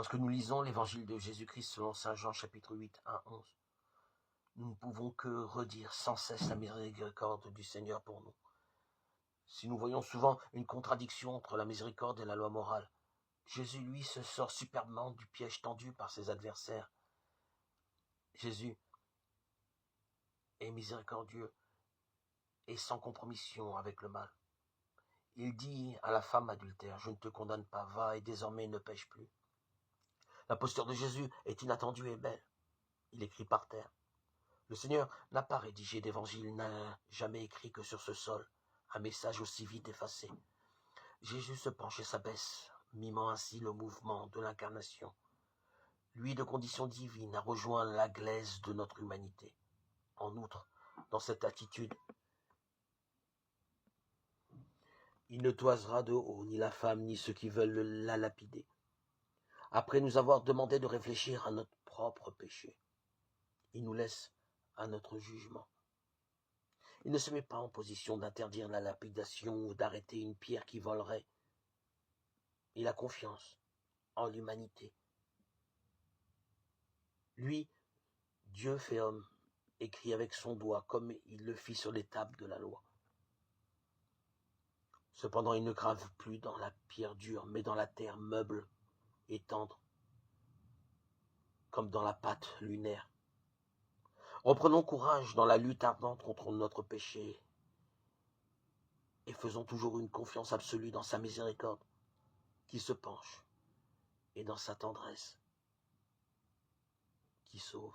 Lorsque nous lisons l'évangile de Jésus-Christ selon saint Jean chapitre 8, 1, 11, nous ne pouvons que redire sans cesse la miséricorde du Seigneur pour nous. Si nous voyons souvent une contradiction entre la miséricorde et la loi morale, Jésus, lui, se sort superbement du piège tendu par ses adversaires. Jésus est miséricordieux et sans compromission avec le mal. Il dit à la femme adultère, « Je ne te condamne pas, va et désormais ne pêche plus. » La posture de Jésus est inattendue et belle. Il écrit par terre. Le Seigneur n'a pas rédigé d'évangile, n'a jamais écrit que sur ce sol, un message aussi vite effacé. Jésus se penche et s'abaisse, mimant ainsi le mouvement de l'incarnation. Lui, de condition divine, a rejoint la glaise de notre humanité. En outre, dans cette attitude, il ne toisera de haut ni la femme ni ceux qui veulent la lapider. Après nous avoir demandé de réfléchir à notre propre péché, il nous laisse à notre jugement. Il ne se met pas en position d'interdire la lapidation ou d'arrêter une pierre qui volerait. Il a confiance en l'humanité. Lui, Dieu fait homme, écrit avec son doigt comme il le fit sur les tables de la loi. Cependant, il ne grave plus dans la pierre dure, mais dans la terre meuble et tendre, comme dans la pâte lunaire. Reprenons courage dans la lutte ardente contre notre péché et faisons toujours une confiance absolue dans sa miséricorde qui se penche et dans sa tendresse qui sauve.